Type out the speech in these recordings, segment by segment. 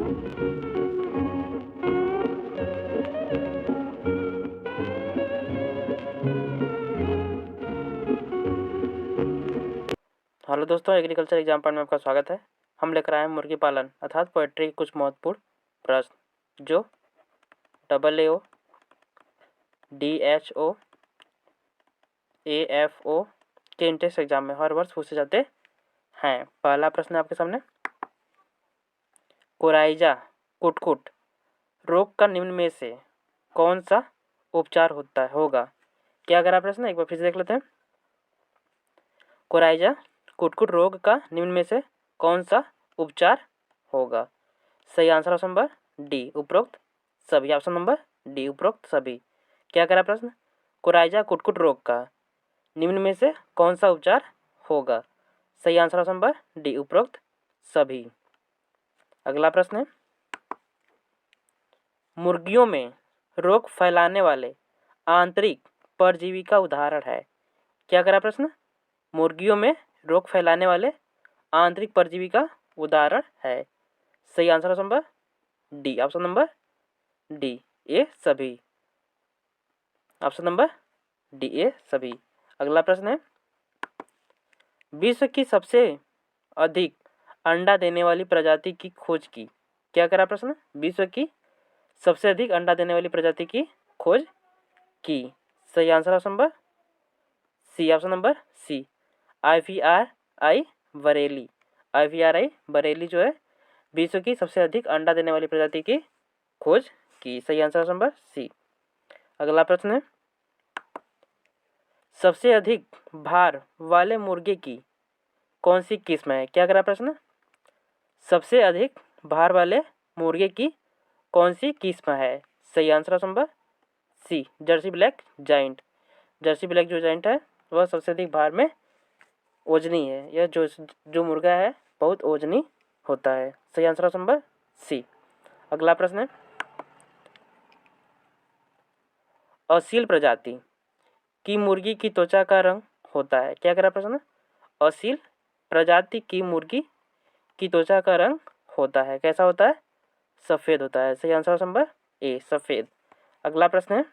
Hello दोस्तों, agriculture exam part में आपका स्वागत है। हम लेकर आए हैं मुर्गी पालन अर्थात पोल्ट्री के कुछ महत्वपूर्ण प्रश्न जो AAO, DHO, AFO के इंट्रेंस एग्जाम में हर वर्ष पूछे जाते हैं। पहला प्रश्न आपके सामने, कोराइजा कुटकुट रोग का निम्न में से कौन सा उपचार होगा? क्या करा प्रश्न, एक बार फिर से देख लेते हैं। कोराइजा कुटकुट रोग का निम्न में से कौन सा उपचार होगा? सही आंसर ऑप्शन नंबर डी, उपरोक्त सभी। ऑप्शन नंबर डी, उपरोक्त सभी। क्या करा प्रश्न, कोराइजा कुटकुट रोग का निम्न में से कौन सा उपचार होगा? सही आंसर ऑप्शन नंबर डी, उपरोक्त सभी। अगला प्रश्न है, मुर्गियों में रोग फैलाने वाले आंतरिक परजीवी का उदाहरण है? क्या करा प्रश्न, मुर्गियों में रोग फैलाने वाले आंतरिक परजीवी का उदाहरण है? सही answer option number D, option number D, ए सभी। ऑप्शन नंबर डी, ए सभी। अगला प्रश्न है, विश्व की सबसे अधिक अंडा देने वाली प्रजाति की खोज की? क्या करा प्रश्न, विश्व की सबसे अधिक अंडा देने वाली प्रजाति की खोज की? सही answer option number C, option number C, IVRI Bareilly. IVRI Bareilly जो है विश्व की सबसे अधिक अंडा देने वाली प्रजाति की खोज की। सही आंसर ऑप्शन नंबर सी। अगला प्रश्न है, सबसे अधिक भार वाले मुर्गे की कौन सी किस्म है? क्या करा प्रश्न, सबसे अधिक भार वाले मुर्गे की कौन सी किस्म है? सही answer option number C, Jersey black giant. Jersey black जो जाइंट है वह सबसे अधिक भार में ओजनी है। यह जो मुर्गा है बहुत ओजनी होता है। सही आंसर ऑप्शन नंबर सी। अगला प्रश्न है, असील प्रजाति की मुर्गी की त्वचा का रंग होता है? क्या करा प्रश्न, असील प्रजाति की मुर्गी की त्वचा का रंग होता है, कैसा होता है? सफ़ेद होता है। सही आंसर ऑप्शन नंबर ए, सफ़ेद। अगला प्रश्न है,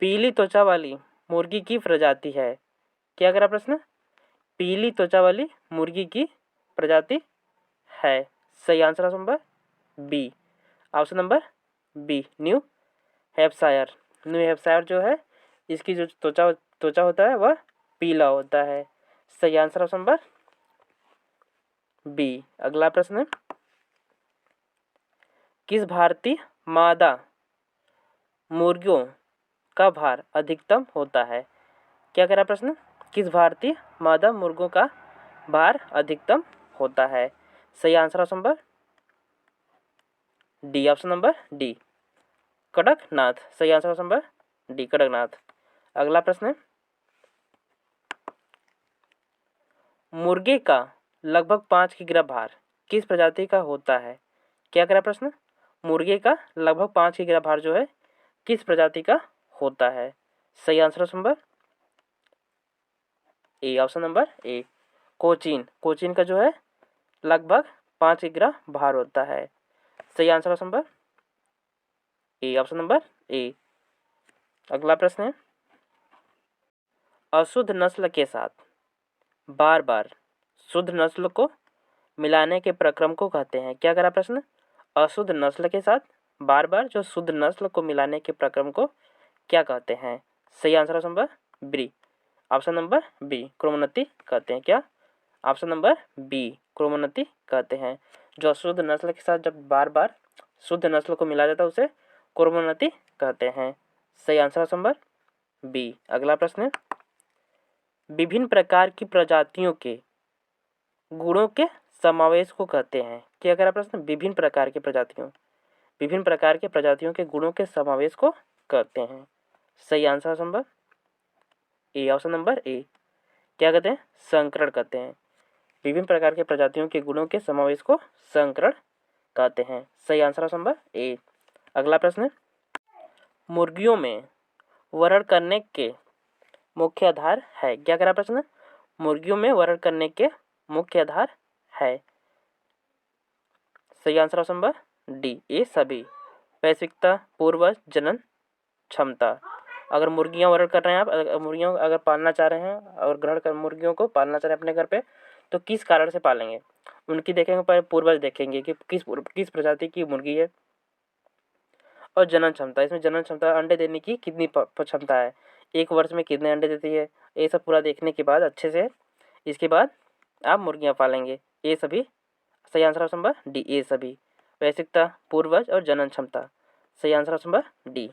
पीली त्वचा वाली मुर्गी की प्रजाति है? क्या करा प्रश्न, पीली त्वचा वाली मुर्गी की प्रजाति है? सही answer option number B, option number B, New Hampshire. New Hampshire जो है इसकी जो त्वचा होता है वह पीला होता है। सही आंसर ऑप्शन नंबर बी। अगला प्रश्न है, किस भारतीय मादा मुर्गियों का भार अधिकतम होता है? क्या करा प्रश्न, किस भारतीय मादा मुर्गों का भार अधिकतम होता है? सही answer option number D, option number D, Kadaknath. सही answer option number D, Kadaknath. अगला प्रश्न है, मुर्गे का लगभग 5 किलोग्राम भार किस प्रजाति का होता है? क्या करा प्रश्न, मुर्गे का लगभग 5 किलोग्राम भार जो है किस प्रजाति का होता है? सही answer option number A, option number ए, कोचीन। कोचीन का जो है लगभग 5 किलोग्राम भार होता है। सही answer option number A, option number ए। अगला प्रश्न है, अशुद्ध नस्ल के साथ बार बार शुद्ध नस्ल को मिलाने के प्रक्रम को कहते हैं? क्या करा प्रश्न, अशुद्ध नस्ल के साथ बार बार जो शुद्ध नस्ल को मिलाने के प्रक्रम को क्या कहते हैं? सही answer option number B, option number B, क्रोमोन्नति कहते हैं। क्या, ऑप्शन नंबर बी, क्रोमोन्नति कहते हैं। जो अशुद्ध नस्ल के साथ जब बार बार शुद्ध नस्ल को मिला जाता है उसे क्रोमोन्नति कहते हैं। सही आंसर ऑप्शन नंबर बी। अगला प्रश्न है, विभिन्न प्रकार की प्रजातियों के गुणों के समावेश को कहते हैं? क्या करा प्रश्न, विभिन्न प्रकार की प्रजातियों के गुणों के समावेश को कहते हैं? सही answer option number A, option number ए, क्या कहते हैं? संकरण कहते हैं। विभिन्न प्रकार के प्रजातियों के गुणों के समावेश को संकरण कहते हैं। सही आंसर ऑप्शन नंबर ए। अगला प्रश्न है, मुर्गियों में वरण करने के मुख्य आधार है? क्या करा प्रश्न, मुर्गियों में वरण करने के मुख्य आधार है? सही आंसर ऑप्शन नंबर डी, ए सभी। वैश्विकता, पूर्वज, जनन क्षमता। अगर मुर्गियां ऑर्डर कर रहे हैं आप, मुर्गियों अगर पालना चाह रहे हैं और ग्रहण कर मुर्गियों को पालना चाह रहे हैं अपने घर पे, तो किस कारण से पालेंगे? उनकी देखेंगे, पहले पूर्वज देखेंगे कि किस प्रजाति की मुर्गी है, और जनन क्षमता। इसमें जनन क्षमता, अंडे देने की कितनी क्षमता है, एक वर्ष में कितने अंडे देती है, ये सब पूरा देखने के बाद अच्छे से इसके बाद आप मुर्गियां पालेंगे। ये सभी सही आंसर ऑप्शन नंबर डी, ए सभी। वैश्विकता, पूर्वज और जनन क्षमता। सही आंसर ऑप्शन नंबर डी,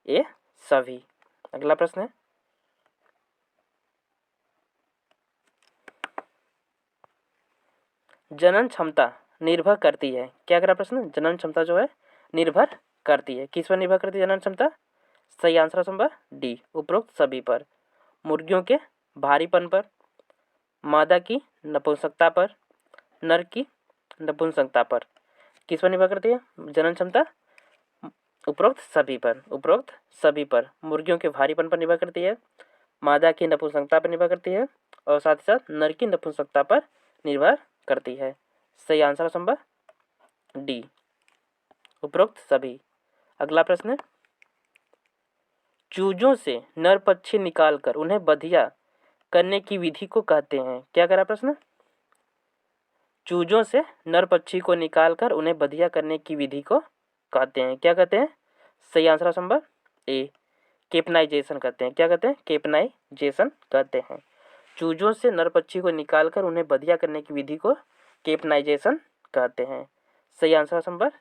ए सभी। अगला प्रश्न है, जनन क्षमता निर्भर करती है, क्या करा प्रश्न? जनन क्षमता जो है निर्भर करती है, किस पर निर्भर करती है जनन क्षमता? सही आंसर ऑप्शन नंबर डी, उपरोक्त सभी पर। मुर्गियों के भारीपन पर, मादा की नपुंसकता पर, नर की नपुंसकता पर। किस पर निर्भर करती है जनन क्षमता? उपरोक्त सभी पर, उपरोक्त सभी पर। मुर्गियों के भारीपन पर निर्भर करती है, मादा की नपुंसकता पर निर्भर करती है, और साथ ही साथ नर की नपुंसकता पर निर्भर करती है। सही आंसर ऑप्शन नंबर डी, उपरोक्त सभी। अगला प्रश्न है, चूजों से नर पक्षी निकालकर उन्हें बधिया करने की विधि को कहते हैं, क्या करा प्रश्न? चूजों से नर पक्षी को निकालकर उन्हें बधिया करने की विधि को कहते हैं, क्या कहते हैं? सही आंसर ऑप्शन नंबर ए, केपनाइजेशन कहते हैं, क्या कहते हैं? केपनाइजेशन कहते हैं। चूजों से नर पक्षी को निकालकर उन्हें बधिया करने की विधि को केपनाइजेशन कहते हैं। सही आंसर ऑप्शन नंबर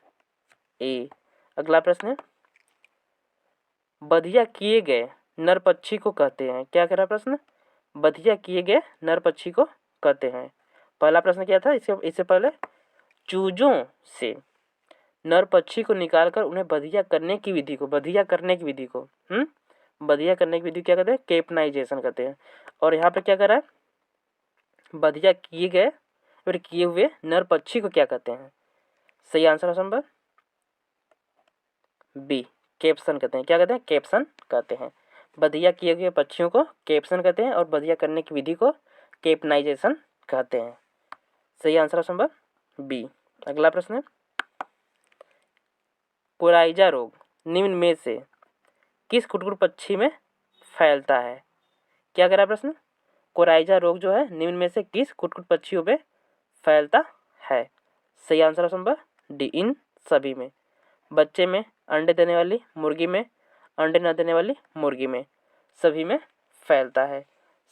ए। अगला प्रश्न है, बधिया किए गए नर पक्षी को कहते हैं, क्या कह रहा प्रश्न? बधिया किए गए नर पक्षी को कहते हैं। पहला प्रश्न क्या था इससे पहले? चूजों से नर पक्षी को निकालकर उन्हें बधिया करने की विधि को, बधिया करने की विधि को बधिया करने की विधि क्या कहते हैं? केपनाइजेशन कहते हैं। और यहाँ पे क्या कर रहा है? बधिया किए गए और किए हुए नर पक्षी को क्या कहते हैं? सही आंसर ऑप्शन नंबर बी, कैप्सन कहते हैं, क्या कहते हैं? कैप्सन कहते हैं। बधिया किए हुए पक्षियों को कैप्सन कहते हैं और बधिया करने की विधि को केपनाइजेशन कहते हैं। सही आंसर ऑप्शन नंबर बी। अगला प्रश्न है, कोराइजा रोग निम्न में से किस कुटकुट पक्षी में फैलता है? क्या करा प्रश्न? कोराइजा रोग जो है निम्न में से किस कुटकुट पक्षियों में फैलता है? सही आंसर ऑप्शन नंबर डी, इन सभी में। बच्चे में, अंडे देने वाली मुर्गी में, अंडे न देने वाली मुर्गी में, सभी में फैलता है।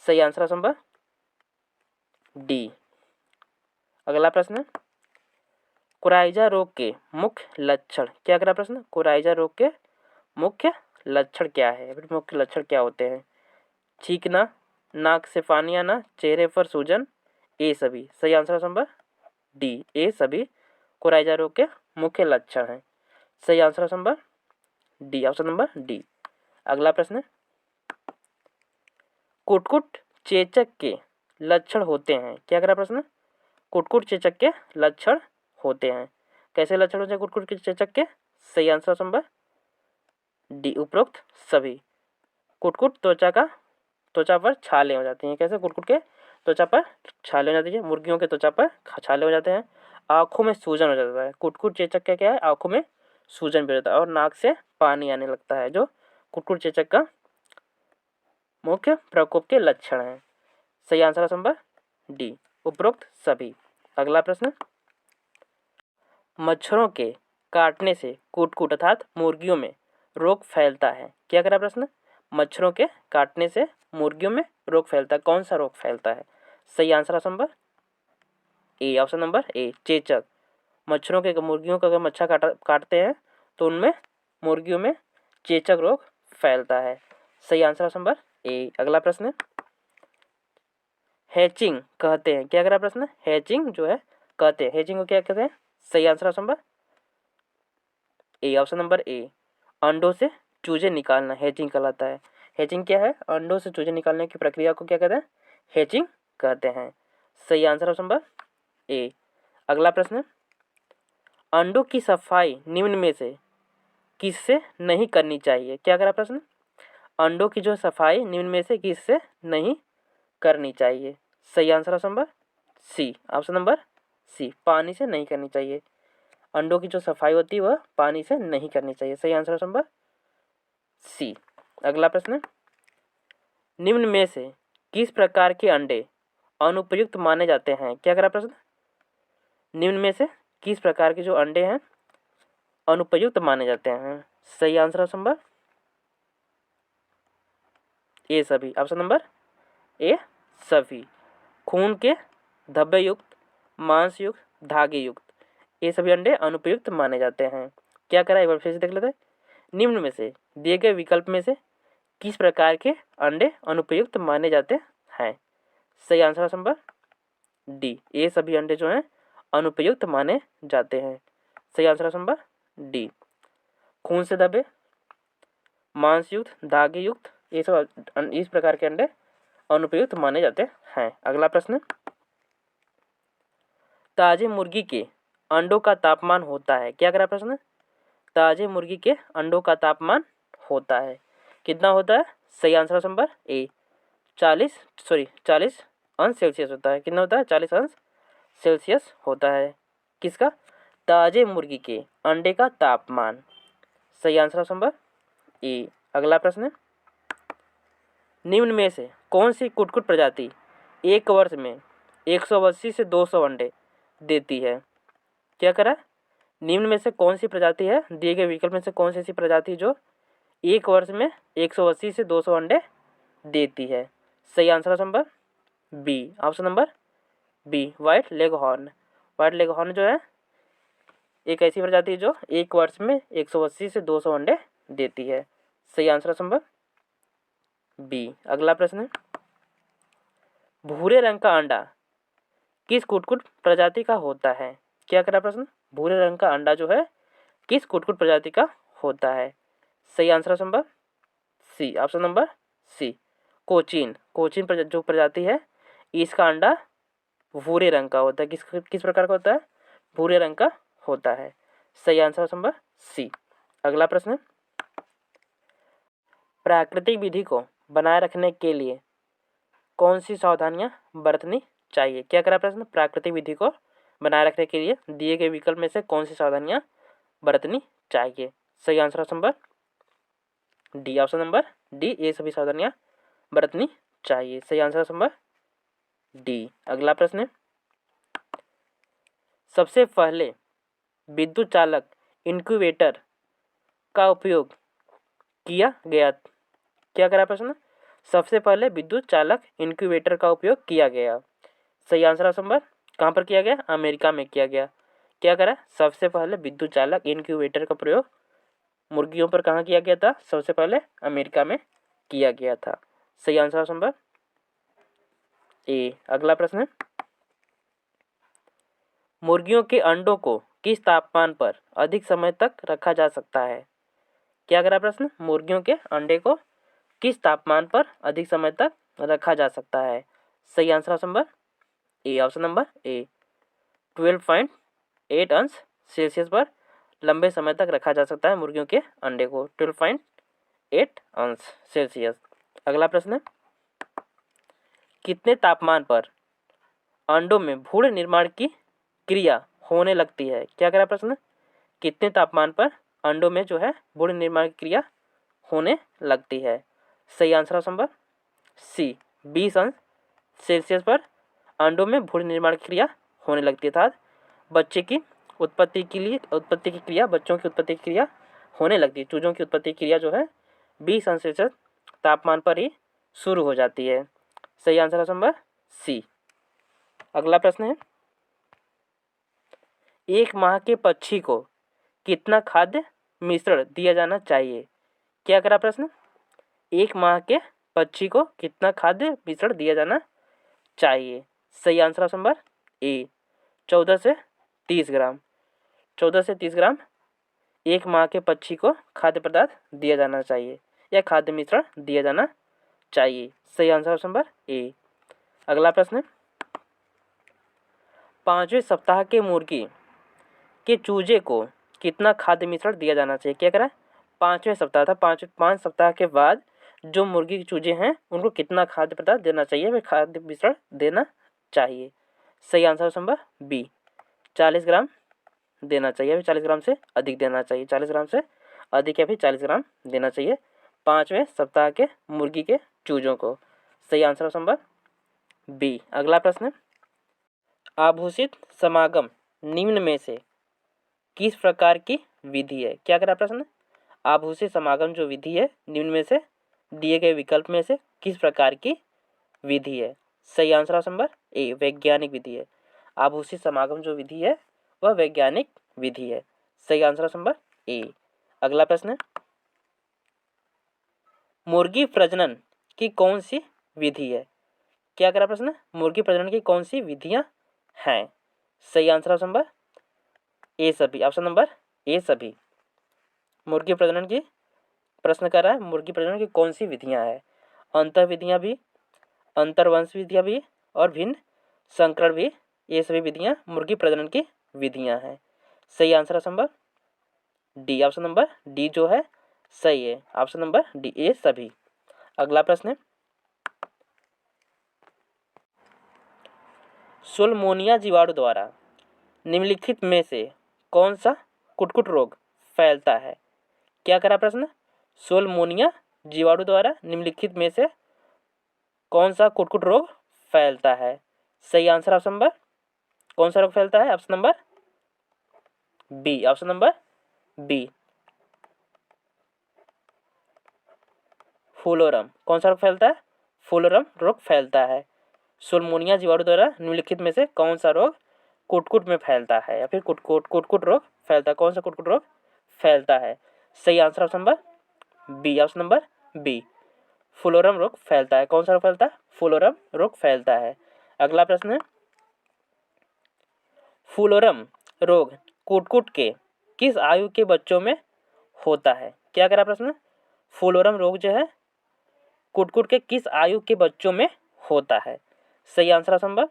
सही आंसर ऑप्शन नंबर डी। अगला प्रश्न, कोराइजा रोग के मुख्य लक्षण, क्या करा प्रश्न? कोराइजा रोग के मुख्य लक्षण क्या है? मुख्य लक्षण क्या होते हैं? छींकना, नाक से पानी आना, चेहरे पर सूजन, ए सभी। सही आंसर ऑप्शन नंबर डी, ए सभी कोराइजा रोग के मुख्य लक्षण हैं। सही answer option number D, option number D. अगला प्रश्न, कुटकुट चेचक के लक्षण होते हैं, क्या करा प्रश्न? कुटकुट चेचक के लक्षण होते हैं। कैसे लक्षण होते हैं कुटकुट चेचक के? सही आंसर ऑप्शन नंबर डी, उपरोक्त सभी। कुटकुट त्वचा पर छाले हो जाती हैं। कैसे? कुटकुट के त्वचा पर छाले हो जाती है, मुर्गियों के त्वचा पर छाले हो जाते हैं। आँखों में सूजन हो जाता है। कुटकुट चेचक का क्या है? आँखों में सूजन भी हो जाता है और नाक से पानी आने लगता है, जो कुटकुट चेचक का मुख्य प्रकोप के लक्षण हैं। सही आंसर ऑप्शन नंबर डी, उपरोक्त सभी। अगला प्रश्न, मच्छरों के काटने से कुटकुट अर्थात मुर्गियों में रोग फैलता है, क्या करा प्रश्न? मच्छरों के काटने से मुर्गियों में रोग फैलता है, कौन सा रोग फैलता है? सही answer option number A, option number ए, चेचक। मच्छरों के मुर्गियों को अगर मच्छर काटते हैं तो उनमें मुर्गियों में चेचक रोग फैलता है। सही आंसर ऑप्शन नंबर ए। अगला प्रश्न, हैचिंग कहते हैं, क्या करा प्रश्न? हैचिंग जो है कहते हैं, हैचिंग को क्या कहते हैं? सही answer option number A, option number ए, अंडों से चूजे निकालना हैचिंग कहलाता है। हैचिंग क्या है? अंडों से चूजे निकालने की प्रक्रिया को क्या कहते हैं? हैचिंग कहते हैं। सही आंसर ऑप्शन नंबर ए। अगला प्रश्न, अंडों की सफाई निम्न में से किससे नहीं करनी चाहिए, क्या करा प्रश्न? अंडों की जो सफाई निम्न में से किससे नहीं करनी चाहिए? सही answer option number C, option number C, पानी से नहीं करनी चाहिए। अंडों की जो सफाई होती है वह पानी से नहीं करनी चाहिए। सही आंसर ऑप्शन नंबर सी। अगला प्रश्न, निम्न में से किस प्रकार के अंडे अनुपयुक्त माने जाते हैं? क्या करा प्रश्न, निम्न में से किस प्रकार के जो अंडे हैं अनुपयुक्त माने जाते हैं? सही आंसर ऑप्शन नंबर ए सभी। ऑप्शन नंबर ए सभी। खून के धब्बे युक्त, मांस युक्त, धागे युक्त, ये सभी अंडे अनुपयुक्त माने जाते हैं। क्या करा, एक बार फिर से देख लेते हैं। निम्न में से दिए गए विकल्प में से किस प्रकार के अंडे अनुपयुक्त माने जाते हैं? सही आंसर ऑप्शन नंबर डी, ये सभी अंडे जो हैं अनुपयुक्त माने जाते हैं। सही आंसर ऑप्शन नंबर डी। खून से दबे, मांस युक्त, धागे युक्त, ये सब इस प्रकार के अंडे अनुपयुक्त माने जाते हैं। अगला प्रश्न, ताजे मुर्गी के अंडों का तापमान होता है? क्या करा प्रश्न, ताजे मुर्गी के अंडों का तापमान होता है, कितना होता है? सही आंसर ऑप्शन नंबर ए 40 अंश सेल्सियस होता है। कितना होता है? 40 अंश सेल्सियस होता है। किसका? ताजे मुर्गी के अंडे का तापमान। सही आंसर ऑप्शन नंबर ए। अगला प्रश्न, निम्न में से कौन सी कुटकुट प्रजाति एक वर्ष में 180 से 200 अंडे देती है? क्या करा, निम्न में से कौन सी प्रजाति है, दिए गए विकल्प में से कौन सी ऐसी प्रजाति जो एक वर्ष में 180 से 200 अंडे देती है? सही answer option number B. Option number B, white leghorn. White leghorn जो है एक ऐसी प्रजाति है जो एक वर्ष में 180 से 200 अंडे देती है। सही आंसर ऑप्शन नंबर बी। अगला प्रश्न, भूरे रंग का अंडा किस कुटकुट प्रजाति का होता है? क्या करा प्रश्न, भूरे रंग का अंडा जो है किस कुटकुट प्रजाति का होता है? सही answer option number C. Option number C, Cochin. Cochin जो प्रजाति है इसका अंडा भूरे रंग का होता है। किस प्रकार का होता है? भूरे रंग का होता है। सही आंसर ऑप्शन नंबर सी। अगला प्रश्न, प्राकृतिक विधि को बनाए रखने के लिए कौन सी सावधानियां बरतनी चाहिए? क्या करा प्रश्न, प्राकृतिक विधि को बनाए रखने के लिए दिए गए विकल्प में से कौन सी सावधानियां बरतनी चाहिए? सही answer option number D. Option number D, ये सभी सावधानियां बरतनी चाहिए। सही आंसर ऑप्शन नंबर डी। अगला प्रश्न, सबसे पहले विद्युत चालक इंक्यूबेटर का उपयोग किया गया? क्या करा प्रश्न, सबसे पहले विद्युत चालक इंक्यूबेटर का उपयोग किया गया। सही आंसर ऑप्शन नंबर कहाँ पर किया गया? अमेरिका में किया गया। क्या करा, सबसे पहले विद्युत चालक इंक्यूबेटर का प्रयोग मुर्गियों पर कहाँ किया गया था? सबसे पहले अमेरिका में किया गया था। सही आंसर ऑप्शन नंबर ए। अगला प्रश्न, मुर्गियों के अंडों को किस तापमान पर अधिक समय तक रखा जा सकता है? क्या करा प्रश्न, मुर्गियों के अंडे को किस तापमान पर अधिक समय तक रखा जा सकता है? सही answer option number A. Option number ए 12.8 अंश सेल्सियस पर लंबे समय तक रखा जा सकता है मुर्गियों के अंडे को, 12.8 अंश सेल्सियस। अगला प्रश्न, कितने तापमान पर अंडों में भ्रूण निर्माण की क्रिया होने लगती है? क्या करा प्रश्न, कितने तापमान पर अंडों में जो है भ्रूण निर्माण की क्रिया होने लगती है? सही आंसर ऑप्शन नंबर सी 20 अंश सेल्सियस पर अंडों में भ्रूण निर्माण की क्रिया होने लगती है, अर्थात बच्चे की उत्पत्ति की क्रिया, बच्चों की उत्पत्ति की क्रिया होने लगती है। चूजों की उत्पत्ति की क्रिया जो है 20 अंश सेल्सियस तापमान पर ही शुरू हो जाती है। सही आंसर ऑप्शन नंबर सी। अगला प्रश्न है, एक माह के पक्षी को कितना खाद्य मिश्रण दिया जाना चाहिए? क्या करा प्रश्न, एक माह के पक्षी को कितना खाद्य मिश्रण दिया जाना चाहिए? सही आंसर ऑप्शन नंबर ए 14 से 30 ग्राम। 14 से 30 ग्राम एक माह के पक्षी को खाद्य पदार्थ दिया जाना चाहिए या खाद्य मिश्रण दिया जाना चाहिए। सही आंसर ऑप्शन नंबर ए। अगला प्रश्न, 5वें सप्ताह के मुर्गी के चूजे को कितना खाद्य मिश्रण दिया जाना चाहिए? क्या करा, 5वें सप्ताह था, 5 सप्ताह के बाद जो मुर्गी के चूजे हैं उनको कितना खाद्य पदार्थ देना चाहिए, वे खाद्य मिश्रण देना चाहिए? सही आंसर ऑप्शन नंबर बी 40 ग्राम देना चाहिए, या फिर 40 ग्राम से अधिक देना चाहिए। 40 ग्राम से अधिक या फिर 40 ग्राम देना चाहिए 5वें सप्ताह के मुर्गी के चूजों को। सही आंसर ऑप्शन नंबर बी। अगला प्रश्न, आभूषित समागम निम्न में से किस प्रकार की विधि है? क्या करा प्रश्न, आभूषित समागम जो विधि है निम्न में से दिए गए विकल्प में से किस प्रकार की विधि है? सही आंसर ऑप्शन नंबर ए, वैज्ञानिक विधि है। आभूषित समागम जो विधि है वह वैज्ञानिक विधि है। सही आंसर ऑप्शन नंबर ए। अगला प्रश्न, मुर्गी प्रजनन की कौन सी विधि है? क्या करा प्रश्न, मुर्गी प्रजनन की कौन सी विधियां हैं? सही आंसर ऑप्शन नंबर ए सभी। ऑप्शन नंबर ए सभी। मुर्गी प्रजनन की प्रश्न कर रहा है, मुर्गी प्रजनन की कौन सी विधियां हैं? अंतर विधियां भी, अंतर्वंश विधियां भी और भिन्न संकरण भी, ये सभी विधियां मुर्गी प्रजनन की विधियां हैं। सही answer option number D. Option number D जो है सही है। ऑप्शन नंबर डी, ए सभी। अगला प्रश्न है, सुल्मोनिया जीवाणु द्वारा निम्नलिखित में से कौन सा कुटकुट रोग फैलता है? क्या करा प्रश्न, सुल्मोनिया जीवाणु द्वारा निम्नलिखित में से कौन सा कुटकुट रोग फैलता है? सही आंसर ऑप्शन नंबर, कौन सा रोग फैलता है? Option number B. Option number B, फुलोरम। कौन सा रोग फैलता है? फुलोरम रोग फैलता है। सुल्मोनिया जीवाणु द्वारा निम्नलिखित में से कौन सा रोग कुटकुट में फैलता है, या फिर कुटकुट रोग फैलता है? कौन सा कुटकुट रोग फैलता है? सही answer option number B. Option number B, फुलोरम रोग फैलता है। कौन सा रोग फैलता है? फुलोरम रोग फैलता है। अगला प्रश्न है, फुलोरम रोग कुटकुट के किस आयु के बच्चों में होता है? क्या करा प्रश्न, फुलोरम रोग जो है कुटकुट के किस आयु के बच्चों में होता है? सही answer option number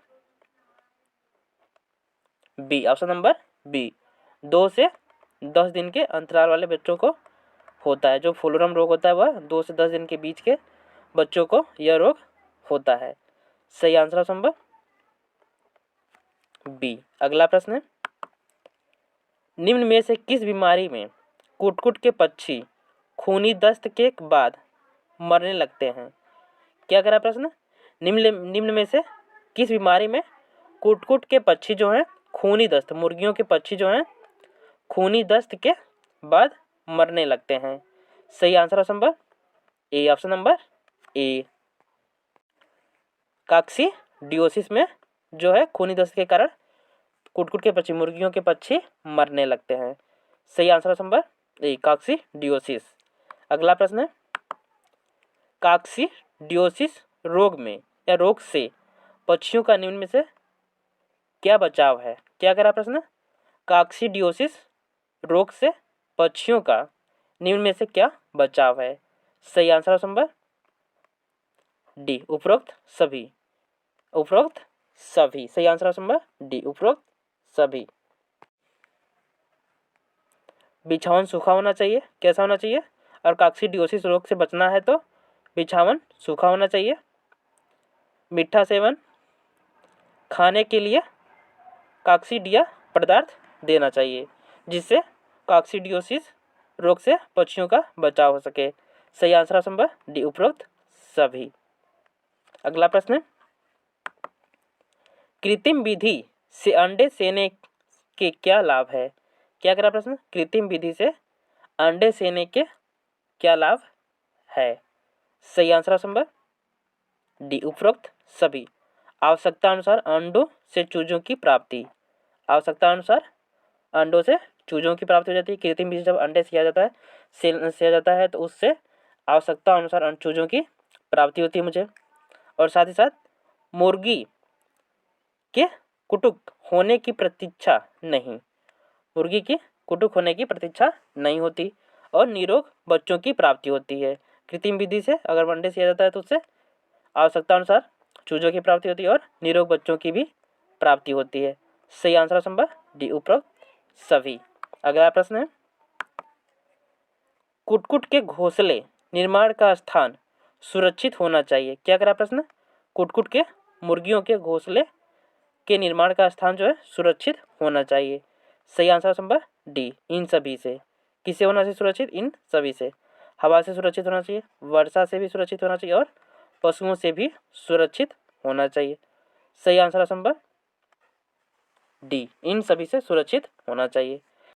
B. Option number B, 2 से 10 दिन के अंतराल वाले बच्चों को होता है। जो फुलोरम रोग होता है वह 2 से 10 दिन के बीच के बच्चों को यह रोग होता है। सही आंसर ऑप्शन नंबर बी। अगला प्रश्न है, निम्न में से किस बीमारी में कुटकुट के पक्षी खूनी दस्त के बाद मरने लगते हैं? क्या करा प्रश्न, निम्न में से किस बीमारी में कुटकुट के पक्षी जो हैं खूनी दस्त, मुर्गियों के पक्षी जो हैं खूनी दस्त के बाद मरने लगते हैं? सही answer option number A. Option number A, coccidiosis में जो है खूनी दस्त के कारण कुटकुट के पक्षी, मुर्गियों के पक्षी मरने लगते हैं। सही आंसर ऑप्शन नंबर ए, काकसिडियोसिस। अगला प्रश्न है, काकसिडियोसिस रोग में या रोग से पक्षियों का निम्न में से क्या बचाव है? क्या करा प्रश्न, काकसिडियोसिस रोग से पक्षियों का निम्न में से क्या बचाव है? सही आंसर ऑप्शन नंबर डी, उपरोक्त सभी। उपरोक्त सभी। सही आंसर ऑप्शन नंबर डी, उपरोक्त सभी। बिछावन सूखा होना चाहिए। कैसा होना चाहिए? और काकसिडियोसिस रोग से बचना है तो बिछावन सूखा होना चाहिए। मीठा सेवन, खाने के लिए काकसिडिया पदार्थ देना चाहिए जिससे काकसिडियोसिस रोग से पक्षियों का बचाव हो सके। सही आंसर ऑप्शन नंबर डी, उपरोक्त सभी। अगला प्रश्न, कृत्रिम विधि से अंडे सेने के क्या लाभ है? क्या करा प्रश्न, कृत्रिम विधि से अंडे सेने के क्या लाभ है? सही आंसर ऑप्शन नंबर डी, उपरोक्त सभी। आवश्यकता अनुसार अंडों से चूजों की प्राप्ति। आवश्यकता अनुसार अंडों से चूजों की प्राप्ति हो जाती है। कृत्रिम विधि से जब अंडे सिया जाता है तो उससे आवश्यकता अनुसार चूजों की प्राप्ति होती है मुझे। और साथ ही साथ मुर्गी के कुटुक होने की प्रतीक्षा नहीं, मुर्गी की कुटुक होने की प्रतीक्षा नहीं होती और निरोग बच्चों की प्राप्ति होती है। कृत्रिम विधि से अगर अंडे सिया जाता है तो उससे आवश्यकता अनुसार चूजों की प्राप्ति होती है और निरोग बच्चों की भी प्राप्ति होती है। सही आंसर ऑप्शन नंबर डी, उपरोक्त सभी। अगला प्रश्न है, कुटकुट के घोंसले निर्माण का स्थान सुरक्षित होना चाहिए। क्या करा प्रश्न, कुटकुट के मुर्गियों के घोंसले के निर्माण का स्थान जो है सुरक्षित होना चाहिए। सही आंसर ऑप्शन नंबर डी, इन सभी से। किससे होना चाहिए सुरक्षित? इन सभी से। हवा से सुरक्षित होना चाहिए, वर्षा से भी सुरक्षित होना चाहिए और पशुओं से भी सुरक्षित होना चाहिए। सही आंसर ऑप्शन नंबर डी, इन सभी से सुरक्षित होना चाहिए।